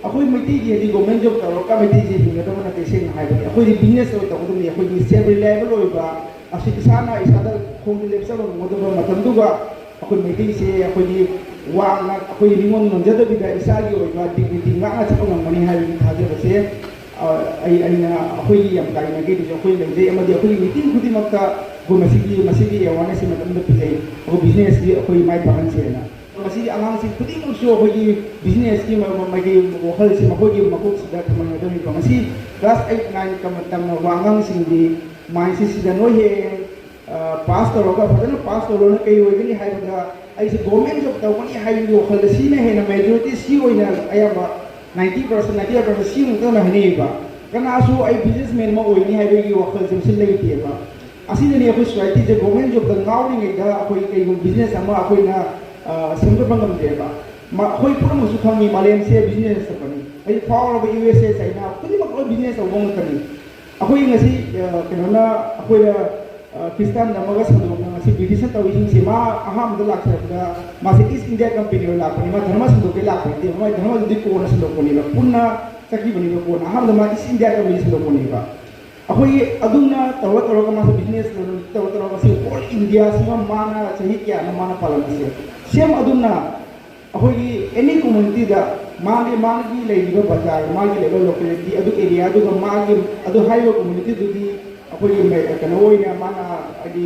ꯑꯩꯈꯣꯏ ꯃꯩꯇꯩꯒꯤ ꯍꯥꯏꯗꯤ ꯒꯣꯔꯃꯦꯟ ꯖꯣꯕ ꯇꯧꯔꯒ ꯃꯩꯇꯩꯁꯦ ꯍꯤꯡꯒꯗꯕ ꯅꯠꯇꯦ ꯁꯦꯡꯅ ꯍꯥꯏꯕꯗꯤ ꯑꯩꯈꯣꯏꯗꯤ ꯕꯤꯖꯤꯅꯦꯁ ꯑꯣꯏꯅ ꯇꯧꯒꯗꯕꯅꯤ ꯑꯩꯈꯣꯏꯒꯤ ꯁꯦꯜꯐ ꯔꯤꯂꯥꯏꯕꯜ ꯑꯣꯏꯕ ꯑꯁꯤ ꯏꯁꯥꯅ ꯈꯣꯡꯗ ꯂꯦꯞꯆꯕ ꯉꯝꯒꯗꯕ ꯃꯇꯝꯗꯨꯒ ꯑꯩꯈꯣꯏ ꯃꯩꯇꯩꯁꯦ ꯑꯩꯈꯣꯏꯒꯤ ꯋꯥꯡꯅ ꯑꯩꯈꯣꯏ ꯃꯤꯉꯣꯟ ꯅꯝꯖꯗꯕꯤꯗ ꯏꯁꯥꯒꯤ ꯑꯣꯏꯕ ꯗꯤꯒꯅꯤꯇꯤ ꯉꯥꯛꯅ ꯆꯠꯄ ꯉꯝꯒꯅꯤ ꯍꯥꯏꯕꯒꯤ ꯊꯥꯖꯕꯁꯦ ꯑꯩꯅ ꯑꯩꯈꯣꯏꯒꯤ ꯌꯥꯝ ꯇꯥꯏꯅꯒꯦꯗꯨꯁꯨ ꯑꯩꯈꯣꯏ ꯂꯩꯖꯩ ꯑꯃꯗꯤ ꯑꯩꯈꯣꯏꯒꯤ ꯃꯤꯇꯤꯡ ꯈꯨꯗꯤꯡꯃꯛꯇ ꯑꯩꯈꯣꯏ ꯃꯁꯤꯒꯤ ꯑꯦꯋꯥꯔꯅꯦꯁꯁꯤ ꯃꯇꯝꯗ ꯄꯤꯖꯩ ꯑꯩꯈꯣꯏ ꯕꯤꯖꯤꯅꯦꯁꯀꯤ ꯑꯩꯈꯣꯏ ꯃꯥꯏ ꯄꯥꯛꯍꯟꯁꯦꯅ ꯃꯁꯤꯒꯤ ꯑꯉꯥꯡꯁꯤꯡ ꯈꯨꯗꯤꯡꯃꯛꯁꯨ ꯑꯩꯈꯣꯏꯒꯤ ꯕꯤꯖꯤꯅꯦꯁꯀꯤ ꯃꯥꯒꯤ ꯋꯥꯈꯜꯁꯤ ꯃꯈꯣꯏꯒꯤ ꯃꯀꯣꯛꯁꯤꯗ ꯊꯝꯍꯟꯒꯗꯕꯅꯤꯀꯣ ꯃꯁꯤ ꯀ꯭ꯂꯥꯁ 8, 9 ꯇꯝꯅꯕ ꯑꯉꯥꯡꯁꯤꯡꯒꯤ ꯃꯥꯏꯟꯁꯤ ꯁꯤꯗ ꯅꯣꯏ ꯍꯌꯦꯡ ꯄꯥꯁ ꯇꯧꯔꯒ ꯐꯖꯅ ꯄꯥꯁ ꯇꯧꯔꯒ ꯀꯩ ꯑꯣꯏꯒꯅꯤ ꯍꯥꯏꯕꯗ ꯑꯩꯁꯦ ꯒꯣꯔꯃꯦꯟ ꯖꯣꯕ ꯇꯧꯒꯅꯤ ꯍꯥꯏꯕꯒꯤ ꯋꯥꯈꯜꯗ ꯁꯤꯅ ꯍꯦꯟꯅ ꯃꯦꯖꯣꯔꯤꯇꯤ ꯁꯤ ꯑꯣꯏꯅ ꯑꯌꯥꯝꯕ 90%, 98% ꯁꯤ ꯉꯛꯇꯅ ꯍꯥꯏꯅꯩꯌꯦꯕ ꯀꯅꯥꯁꯨ ꯑꯩ ꯕꯤꯖꯤꯅꯦꯁꯃꯦꯟ ꯑꯃ ꯑꯣꯏꯒꯅꯤ ꯍꯥꯏꯕꯒꯤ ꯋꯥꯈꯜꯁꯦ ꯃꯁꯤ ꯂꯩꯇꯦꯕ ꯑꯁꯤꯗꯅꯤ ꯑꯩꯈꯣꯏ ꯁꯣꯁꯥꯏꯇꯤꯁꯦ ꯒꯣꯔꯃꯦꯟ ꯖꯣꯕꯇ ꯉꯥꯎꯔꯤꯉꯩꯗ ꯑꯩꯈꯣꯏ ꯀꯩꯒꯨꯝꯕ ꯕꯤꯖꯤꯅꯦꯁ ꯑꯃ ꯑꯩꯈꯣꯏꯅ ꯁꯦꯝꯒꯠꯄ ꯉꯝꯗꯦꯕ ꯑꯩꯈꯣꯏ ꯄꯨꯝꯅꯃꯛꯁꯨ ꯈꯪꯉꯤ ꯃꯥꯂꯦꯝꯁꯦ ꯕꯤꯖꯤꯅꯦꯁ ꯆꯠꯄꯅꯤ ꯑꯩ ꯐꯥꯎꯔꯕ USA, ꯆꯥꯏꯅꯥ ꯈꯨꯗꯤꯡꯃꯛ ꯂꯣꯏ ꯕꯤꯖꯤꯅꯦꯁ ꯇꯧꯕ ꯉꯥꯛꯇꯅꯤ ꯑꯩꯈꯣꯏ ꯉꯁꯤ ꯀꯩꯅꯣꯅ ꯑꯩꯈꯣꯏꯅ ꯈ꯭ꯔꯤꯁꯇꯥꯟ ꯑꯃꯒ ꯁꯟꯗꯣꯛꯅ ꯉꯁꯤ ꯕ꯭ꯔꯤꯇꯤꯁꯅ ꯇꯧꯔꯤꯁꯤꯡꯁꯦ ꯃꯥ ꯑꯍꯥꯟꯕꯗ ꯂꯥꯛꯆꯔꯛꯄꯗ ꯃꯥꯁꯦ ꯏꯁ ꯏꯟꯗꯤꯌꯥ ꯀꯝꯄꯦꯅꯤ ꯑꯣꯏꯅ ꯂꯥꯛꯄꯅꯤ ꯃꯥ ꯙꯔꯃ ꯁꯟꯗꯣꯛꯄꯩ ꯂꯥꯛꯄ ꯅꯠꯇꯦ ꯃꯥꯒꯤ ꯙꯔꯃꯗꯨꯗꯤ ꯀꯣꯟꯅ ꯁꯟꯗꯣꯛꯄꯅꯦꯕ ꯄꯨꯟꯅ ꯆꯠꯈꯤꯕꯅꯦꯕ ꯀꯣꯟꯅ ꯑꯍꯥꯟꯕꯗ ꯃꯥ ꯏꯁ ꯏꯟꯗꯤꯌꯥ ꯀꯝꯄꯦꯅꯤ ꯁꯟꯗꯣꯛꯄꯅꯦꯕ ꯑꯩꯈꯣꯏꯒꯤ ꯑꯗꯨꯝꯅ ꯇꯧꯔꯒ ꯃꯥꯁꯦ ꯕꯤꯖꯤꯅꯦꯁ ꯇꯧꯔꯒ ꯃꯁꯤ ꯑꯣꯜ ꯏꯟꯗꯤꯌꯥꯁꯤꯃ ꯃꯥꯅ ꯆꯍꯤ ꯀꯌꯥꯅꯣ ꯃꯥꯅ ꯄꯥꯜꯂꯝꯃꯤꯁꯦ ꯁꯦꯝ ꯑꯗꯨꯝꯅ ꯑꯩꯈꯣꯏꯒꯤ ꯑꯦꯅꯤ ꯀꯝꯃꯨꯅꯤꯇꯤꯗ मागी लेरिबा बाजार मागी लेबल लोकेलिटी अदु एरिया अदुगा मागी अदु हाइबा कम्युनिटी दुदी अखोई मे कनो ओइना माना अदि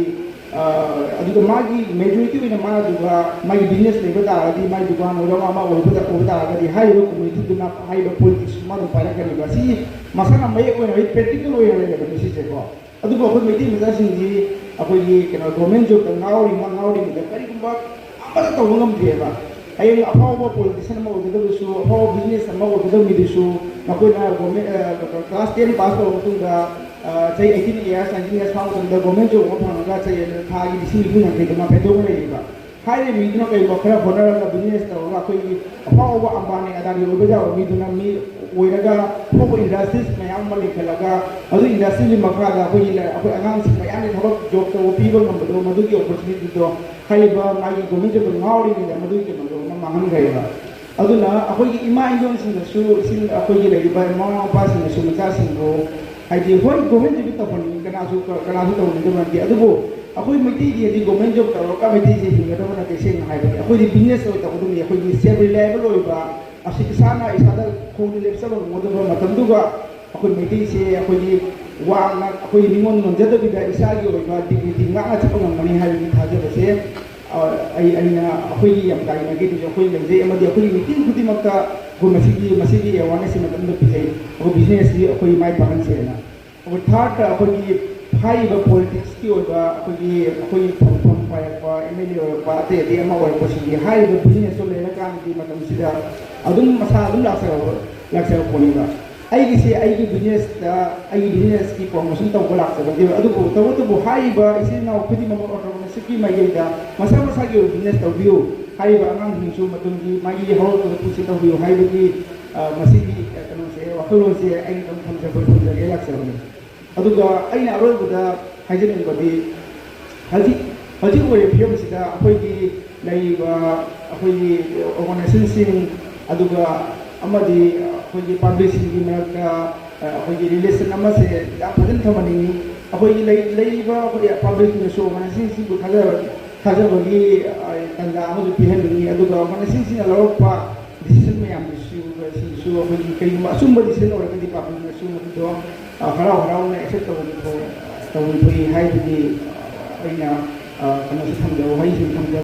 अदुगा मागी मेजॉरिटी ओइना माना दुगा मागी बिजनेस लेबा तारादी मागी दुकान ओरा मा ओइबा तारादी हाइबा कम्युनिटी दुना हाइबा पॉलिटिक्स मा दु पारा कनिबा सी मसाना मै ओइना इ प्रैक्टिकल ओइना लेबा मिसि जेको अदुगा अखोई मेटी मजासिंगी अखोई कनो गवर्नमेंट जॉब नाउरी द करिगुंबा अमदा तवंगम देबा अयं अफाव पॉलिटिशियन अमा ओगदबसु अफाव बिजनेस अमा ओगदबमिदुसु नकोइना गवर्नमेंट क्लास 10 पास तौर मतुंगा चै 18 इयर्स 19 इयर्स फाउ तंदा गवर्नमेंट जॉब फंगा चै थागी दिसिंग इबु नंगे दमा पेदोग लेबा हाइरे मिदुना कै बखरा होनरगा बिजनेस तौगा कोइ अफाव अंबानी अदानी ओबजा मिदुना मी ओइरगा फोको इंडस्ट्रीज मयाम मा लेखलगा अदु इंडस्ट्री मखादा कोइ अखोइ अगांग सिं मयाम थबक जॉब तो पीबो नंबदो मदुगी अपॉर्चुनिटी दो हाइबा मागी गवर्नमेंट जॉब ngauri ni मदुगी मदो मांगन गयबा अदुना अखोइ इमा इंजोन सिंगसु सिंग अखोइ लेरिबा मामा पा सिंगसु मचा सिंगो हाइदि होय गवर्नमेंट जॉब तपनि कनासु तौनि दमति अदुबो अखोइ मैती दी गवर्नमेंट जॉब तौरका मैती जे हिंगदबा नते सेंग हाइबि अखोइ बिजनेस ओइ तौदुनि अखोइ सेल्फ रिलायबल ओइबा असि इसाना इसादा खोंनि लेप्सबा मोदबा मतमदुगा अखोइ मैती से अखोइ वांगना अखोइ निमोन नंजदबिदा इसागी ओइबा डिग्निटी ngakna chappa ngamani हाइबि थाजबसे अइना अखोइ यम ताइनगे दु अखोइ लेजे अमदि अखोइ मीटिंग खुदिमक्ता गो मसिगी अवेयरनेस मतमद पिजै ओ बिजनेस की अखोइ माइ पाहनसेना ओ थर्ड अखोइ हाइबा पॉलिटिक्स की ओइबा अखोइ फम पायकपा एमएलए ओइबा अते अमा ओइबा सिगी हाइबा बिजनेस तो लेना कांति मतमसिदा अदुम मसा अदुम लाक्सर पोनिबा आइगी बिजनेस की प्रमोशन तौबा लाक्सबदि अदुबो तवतुबो हाइबा इसे नाउ खुदि मम ऑर्गनाइजेशन की माइदा मसा की बिजनेस तौबियो हाइबा आंगाम हिंसु मतुंगी मागी हौल पुसि तौबियो हाइबगी मसिगी कनो से वखलों से आई दम थमजगे लाक्सबदि अदुगा आइना अरोबदा हाइजनिंगबदि हजि ओरे फियमसिदा अखोइगी लैबा अखोइगी ऑर्गनाइजेशन सिंग अदुगा अमदि अखोइगी पब्लिसिटी की मरक्ता अखोइगी रिलेशन अमा से फजन थमनिंगी अखोइगी लैबा अखोइ पब्लिक ने शो ऑर्गनाइजेशन सिंग थाजबगी तंदा अमदु पिहननिंगी अदुगा ऑर्गनाइजेशन सिंग लौरपा डिसीजन मयाम सु अखोइगी करिगुम असुंबा डिसीजन ओरकदि पब्लिक ने सु मदुदो हराव ने एक्सेप्ट तौबि हाइबगी अइना कनो से थमदो हाइसिं थमदो